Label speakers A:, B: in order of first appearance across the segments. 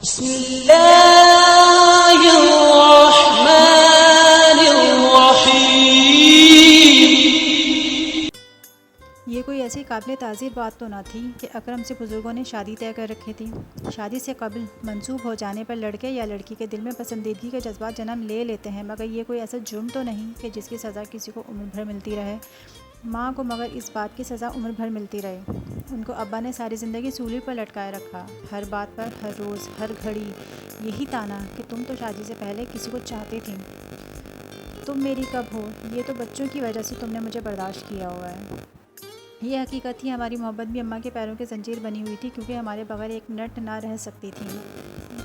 A: بسم اللہ الرحمن الرحیم۔
B: یہ کوئی ایسی قابل تعزیر بات تو نہ تھی کہ اکرم سے بزرگوں نے شادی طے کر رکھی تھی۔ شادی سے قبل منسوب ہو جانے پر لڑکے یا لڑکی کے دل میں پسندیدگی کے جذبات جنم لے لیتے ہیں، مگر یہ کوئی ایسا جرم تو نہیں کہ جس کی سزا کسی کو عمر بھر ملتی رہے۔ ماں کو مگر اس بات کی سزا عمر بھر ملتی رہی۔ ان کو ابا نے ساری زندگی سولی پر لٹکائے رکھا، ہر بات پر، ہر روز، ہر گھڑی یہی تانا کہ تم تو شادی سے پہلے کسی کو چاہتی تھی، تم میری کب ہو؟ یہ تو بچوں کی وجہ سے تم نے مجھے برداشت کیا ہوا ہے۔ یہ حقیقت تھی، ہماری محبت بھی اماں کے پیروں کی زنجیر بنی ہوئی تھی، کیونکہ ہمارے بغیر ایک منٹ نہ رہ سکتی تھی۔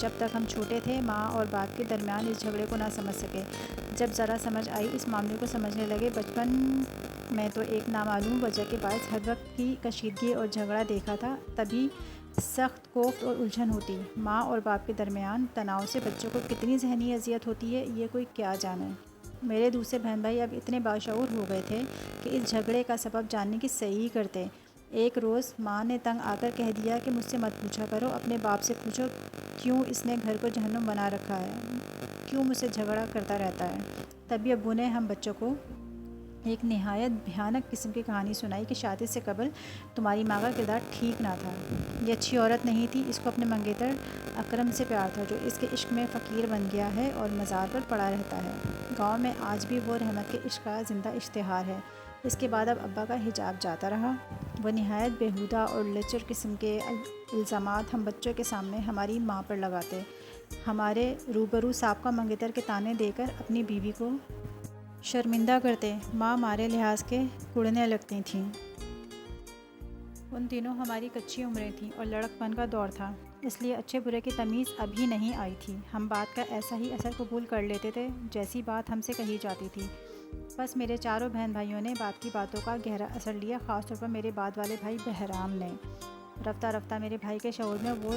B: جب تک ہم چھوٹے تھے، ماں اور باپ کے درمیان اس جھگڑے کو نہ سمجھ سکے۔ جب ذرا سمجھ آئی، اس معاملے کو سمجھنے لگے۔ بچپن میں تو ایک نامعلوم وجہ کے باعث ہر وقت کی کشیدگی اور جھگڑا دیکھا تھا، تبھی سخت کوفت اور الجھن ہوتی۔ ماں اور باپ کے درمیان تناؤ سے بچوں کو کتنی ذہنی اذیت ہوتی ہے، یہ کوئی کیا جانے۔ میرے دوسرے بہن بھائی اب اتنے باشعور ہو گئے تھے کہ اس جھگڑے کا سبب جاننے کی صحیح کرتے۔ ایک روز ماں نے تنگ آ کر کہہ دیا کہ مجھ سے مت پوچھا کرو، اپنے باپ سے پوچھو کیوں اس نے گھر کو جہنم بنا رکھا ہے، کیوں مجھ سے جھگڑا کرتا رہتا ہے۔ تبھی ابو نے ہم بچوں کو ایک نہایت بھیانک قسم کی کہانی سنائی کہ شادی سے قبل تمہاری ماں کا کردار ٹھیک نہ تھا، یہ اچھی عورت نہیں تھی، اس کو اپنے منگیتر اکرم سے پیار تھا جو اس کے عشق میں فقیر بن گیا ہے اور مزار پر پڑا رہتا ہے۔ گاؤں میں آج بھی وہ رحمت کے عشق کا زندہ اشتہار ہے۔ اس کے بعد اب ابا کا حجاب جاتا رہا۔ وہ نہایت بیہودہ اور لچر قسم کے الزامات ہم بچوں کے سامنے ہماری ماں پر لگاتے، ہمارے روبرو سابقہ منگیتر کے طعنے دے کر اپنی بیوی کو شرمندہ کرتے۔ ماں ہمارے لحاظ کے کڑنے لگتی تھیں۔ ان دنوں ہماری کچی عمریں تھیں اور لڑک پن کا دور تھا، اس لیے اچھے برے کی تمیز ابھی نہیں آئی تھی۔ ہم بات کا ایسا ہی اثر قبول کر لیتے تھے جیسی بات ہم سے کہی جاتی تھی۔ بس میرے چاروں بہن بھائیوں نے باپ کی باتوں کا گہرا اثر لیا، خاص طور پر میرے بعد والے بھائی بہرام نے۔ رفتہ رفتہ میرے بھائی کے شعور میں وہ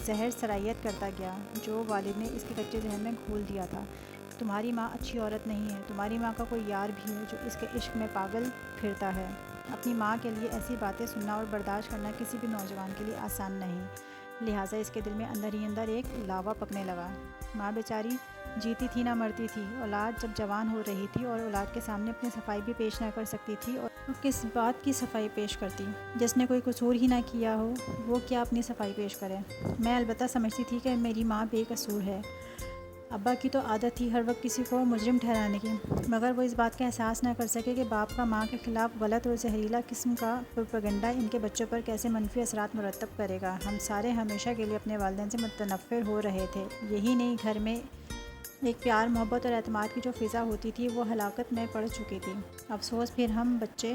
B: زہر سرایت کرتا گیا جو والد نے اس کے کچے ذہن میں گھول دیا تھا۔ تمہاری ماں اچھی عورت نہیں ہے، تمہاری ماں کا کوئی یار بھی ہے جو اس کے عشق میں پاگل پھرتا ہے۔ اپنی ماں کے لیے ایسی باتیں سننا اور برداشت کرنا کسی بھی نوجوان کے لیے آسان نہیں، لہٰذا اس کے دل میں اندر ہی اندر ایک لاوا پکنے لگا۔ ماں بیچاری جیتی تھی نہ مرتی تھی۔ اولاد جب جوان ہو رہی تھی اور اولاد کے سامنے اپنی صفائی بھی پیش نہ کر سکتی تھی، اور کس بات کی صفائی پیش کرتی؟ جس نے کوئی قصور ہی نہ کیا ہو وہ کیا اپنی صفائی پیش کرے؟ میں البتہ سمجھتی تھی کہ میری ماں بے قصور ہے۔ ابا کی تو عادت تھی ہر وقت کسی کو مجرم ٹھہرانے کی، مگر وہ اس بات کا احساس نہ کر سکے کہ باپ کا ماں کے خلاف غلط اور زہریلا قسم کا پروپیگنڈا ان کے بچوں پر کیسے منفی اثرات مرتب کرے گا۔ ہم سارے ہمیشہ کے لیے اپنے والدین سے متنفر ہو رہے تھے۔ یہی نہیں، گھر میں ایک پیار، محبت اور اعتماد کی جو فضا ہوتی تھی وہ ہلاکت میں پڑ چکی تھی۔ افسوس، پھر ہم بچے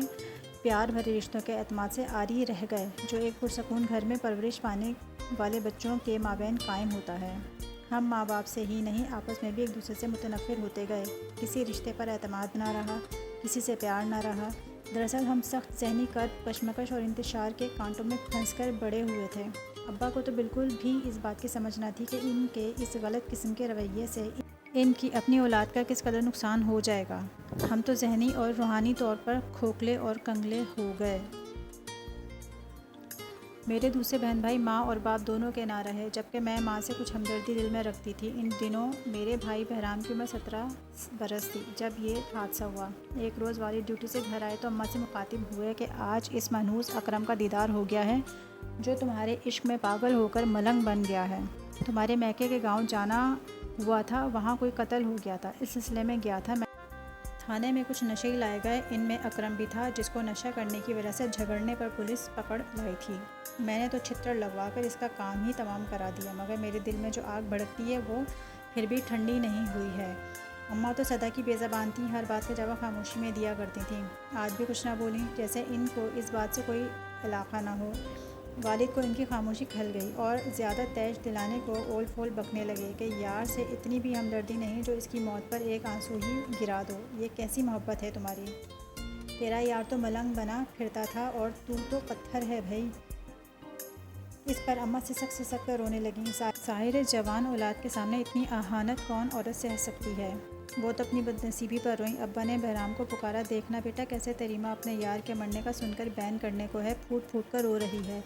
B: پیار بھرے رشتوں کے اعتماد سے عاری رہ گئے جو ایک پرسکون گھر میں پرورش پانے والے بچوں کے مابین قائم ہوتا ہے۔ ہم ماں باپ سے ہی نہیں، آپس میں بھی ایک دوسرے سے متنفر ہوتے گئے، کسی رشتے پر اعتماد نہ رہا، کسی سے پیار نہ رہا۔ دراصل ہم سخت ذہنی کرب، کشمکش اور انتشار کے کانٹوں میں پھنس کر بڑے ہوئے تھے۔ ابا کو تو بالکل بھی اس بات کی سمجھ نہ تھی کہ ان کے اس غلط قسم کے رویے سے ان کی اپنی اولاد کا کس قدر نقصان ہو جائے گا۔ ہم تو ذہنی اور روحانی طور پر کھوکھلے اور کنگلے ہو گئے۔ میرے دوسرے بہن بھائی ماں اور باپ دونوں کے نہ رہے، جبکہ میں ماں سے کچھ ہمدردی دل میں رکھتی تھی۔ ان دنوں میرے بھائی بہرام کی عمر 17 برس تھی جب یہ حادثہ ہوا۔ ایک روز والد ڈیوٹی سے گھر آئے تو اماں سے مخاطب ہوئے کہ آج اس منحوس اکرم کا دیدار ہو گیا ہے جو تمہارے عشق میں پاگل ہو کر ملنگ بن گیا ہے۔ تمہارے میکے کے گاؤں جانا ہوا تھا، وہاں کوئی قتل ہو گیا تھا، اس سلسلے میں گیا تھا۔ تھانے میں کچھ نشئی لائے گئے، ان میں اکرم بھی تھا جس کو نشہ کرنے کی وجہ سے جھگڑنے پر پولیس پکڑ لائی تھی۔ میں نے تو چھتر لگوا کر اس کا کام ہی تمام کرا دیا، مگر میرے دل میں جو آگ بھڑکتی ہے وہ پھر بھی ٹھنڈی نہیں ہوئی ہے۔ اماں تو سدا کی بے زبان تھیں، ہر بات کا جواب خاموشی میں دیا کرتی تھیں، آج بھی کچھ نہ بولیں، جیسے ان کو اس بات سے کوئی علاقہ نہ ہو۔ والد کو ان کی خاموشی کھل گئی اور زیادہ تیش دلانے کو اول فول بکنے لگے کہ یار سے اتنی بھی ہمدردی نہیں جو اس کی موت پر ایک آنسو ہی گرا دو، یہ کیسی محبت ہے تمہاری؟ تیرا یار تو ملنگ بنا پھرتا تھا اور تو پتھر ہے بھائی۔ اس پر اماں سسک کر رونے لگیں۔ ظاہر ہے جوان اولاد کے سامنے اتنی اہانت کون عورت سہ سکتی ہے؟ وہ تو اپنی بدنصیبی پر روئیں۔ ابا نے بہرام کو پکارا، دیکھنا بیٹا کیسے تیری ماں اپنے یار کے مرنے کا سن کر بین کرنے کو ہے، پھوٹ پھوٹ کر رو رہی ہے۔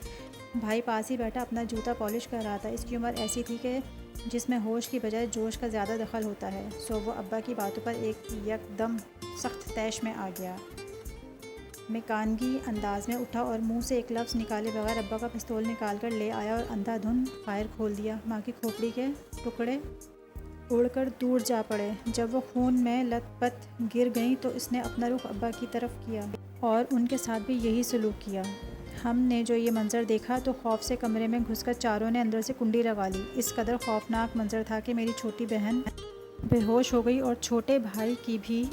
B: بھائی پاس ہی بیٹھا اپنا جوتا پالش کر رہا تھا۔ اس کی عمر ایسی تھی کہ جس میں ہوش کی بجائے جوش کا زیادہ دخل ہوتا ہے، سو وہ ابا کی باتوں پر یک دم سخت طیش میں آ گیا۔ مکانگی انداز میں اٹھا اور منہ سے ایک لفظ نکالے بغیر ابا کا پستول نکال کر لے آیا اور اندھا دھند فائر کھول دیا۔ ماں کی کھوپڑی کے ٹکڑے اڑ کر دور جا پڑے۔ جب وہ خون میں لت پت گر گئیں تو اس نے اپنا رخ ابا کی طرف کیا اور ان کے ساتھ بھی یہی سلوک کیا۔ ہم نے جو یہ منظر دیکھا تو خوف سے کمرے میں گھس کر چاروں نے اندر سے کنڈی لگا لی۔ اس قدر خوفناک منظر تھا کہ میری چھوٹی بہن بے ہوش ہو گئی اور چھوٹے بھائی کی بھی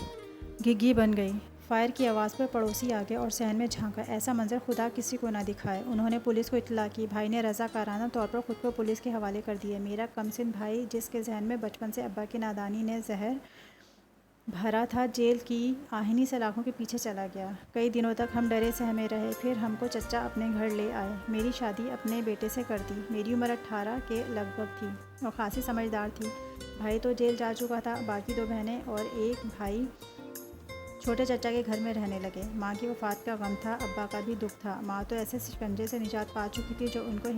B: گھگھی بن گئی۔ فائر کی آواز پر پڑوسی آ گئے اور صحن میں جھانکا۔ ایسا منظر خدا کسی کو نہ دکھائے۔ انہوں نے پولیس کو اطلاع کی۔ بھائی نے رضاکارانہ طور پر خود کو پولیس کے حوالے کر دیا۔ میرا کمسن بھائی، جس کے ذہن میں بچپن سے ابا کی نادانی نے زہر بھرا تھا، جیل کی آہنی سلاخوں کے پیچھے چلا گیا۔ کئی دنوں تک ہم ڈرے سہمے رہے، پھر ہم کو چچا اپنے گھر لے آئے۔ میری شادی اپنے بیٹے سے کر دی۔ میری عمر 18 کے لگ بھگ تھی اور خاصی سمجھدار تھی۔ بھائی تو جیل جا چکا تھا۔ باقی 2 بہنیں اور ایک بھائی چھوٹے چچا کے گھر میں رہنے لگے۔ ماں کی وفات کا غم تھا، ابا کا بھی دکھ تھا۔ ماں تو ایسے شکنجے سے نجات پا چکی تھی جو ان کو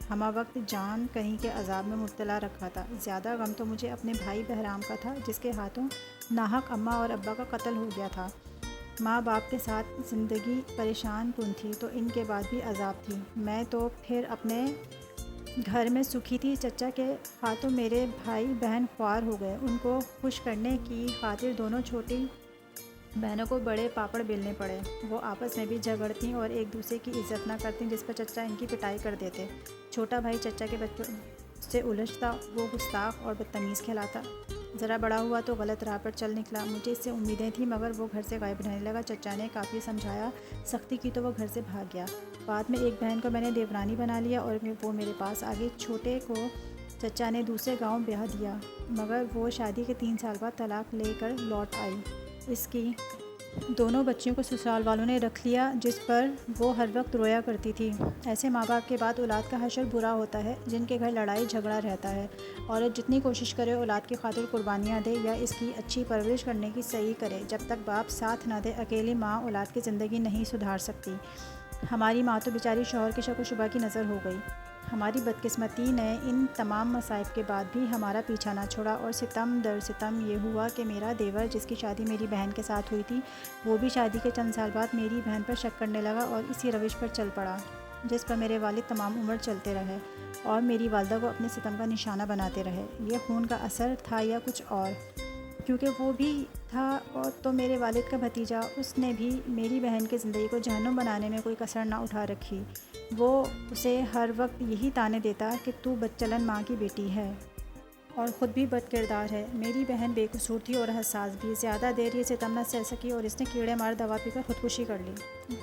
B: ہمہ وقت جان کنی کے عذاب میں مبتلا رکھا تھا۔ زیادہ غم تو مجھے اپنے بھائی بہرام کا تھا، جس کے ہاتھوں ناحق اماں اور ابا کا قتل ہو گیا تھا۔ ماں باپ کے ساتھ زندگی پریشان کن تھی تو ان کے بعد بھی عذاب تھی۔ میں تو پھر اپنے گھر میں سکھی تھی۔ چچا کے ہاتھوں میرے بھائی بہن خوار ہو گئے۔ ان کو خوش کرنے کی خاطر دونوں چھوٹی بہنوں کو بڑے پاپڑ بیلنے پڑے۔ وہ آپس میں بھی جھگڑتیں اور ایک دوسرے کی عزت نہ کرتیں، جس پر چچا ان کی پٹائی کر دیتے۔ چھوٹا بھائی چچا کے بچوں سے الجھتا، وہ گستاخ اور بدتمیز کہلاتا۔ ذرا بڑا ہوا تو غلط راہ پر چل نکلا۔ مجھے اس سے امیدیں تھیں، مگر وہ گھر سے غائب رہنے لگا۔ چچا نے کافی سمجھایا، سختی کی تو وہ گھر سے بھاگ گیا۔ بعد میں ایک بہن کو میں نے دیورانی بنا لیا اور وہ میرے پاس آ گئی۔ چھوٹے کو چچا نے دوسرے گاؤں بیاہ دیا، مگر وہ شادی کے 3 سال بعد طلاق لے کر لوٹ آئی۔ اس کی دونوں بچیوں کو سسرال والوں نے رکھ لیا، جس پر وہ ہر وقت رویا کرتی تھی۔ ایسے ماں باپ کے بعد اولاد کا حشر برا ہوتا ہے، جن کے گھر لڑائی جھگڑا رہتا ہے۔ عورت جتنی کوشش کرے اولاد کی خاطر قربانیاں دے یا اس کی اچھی پرورش کرنے کی صحیح کرے، جب تک باپ ساتھ نہ دے اکیلی ماں اولاد کی زندگی نہیں سدھار سکتی۔ ہماری ماں تو بیچاری شوہر کے شک و شبہ کی نظر ہو گئی۔ ہماری بدقسمتی نے ان تمام مصائب کے بعد بھی ہمارا پیچھا نہ چھوڑا، اور ستم در ستم یہ ہوا کہ میرا دیور، جس کی شادی میری بہن کے ساتھ ہوئی تھی، وہ بھی شادی کے چند سال بعد میری بہن پر شک کرنے لگا اور اسی روش پر چل پڑا جس پر میرے والد تمام عمر چلتے رہے اور میری والدہ کو اپنے ستم کا نشانہ بناتے رہے۔ یہ خون کا اثر تھا یا کچھ اور؟ کیونکہ وہ بھی تھا اور تو میرے والد کا بھتیجا، اس نے بھی میری بہن کی زندگی کو جہنم بنانے میں کوئی کسر نہ اٹھا رکھی۔ وہ اسے ہر وقت یہی طعنے دیتا کہ تو بدچلن ماں کی بیٹی ہے اور خود بھی بد کردار ہے۔ میری بہن بے قصور تھی اور حساس بھی۔ زیادہ دیر یہ ستم نہ سہ سکی اور اس نے کیڑے مار دوا پی کر خودکشی کر لی۔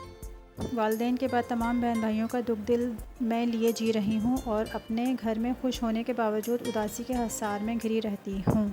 B: والدین کے بعد تمام بہن بھائیوں کا دکھ دل میں لیے جی رہی ہوں اور اپنے گھر میں خوش ہونے کے باوجود اداسی کے حصار میں گھری رہتی ہوں۔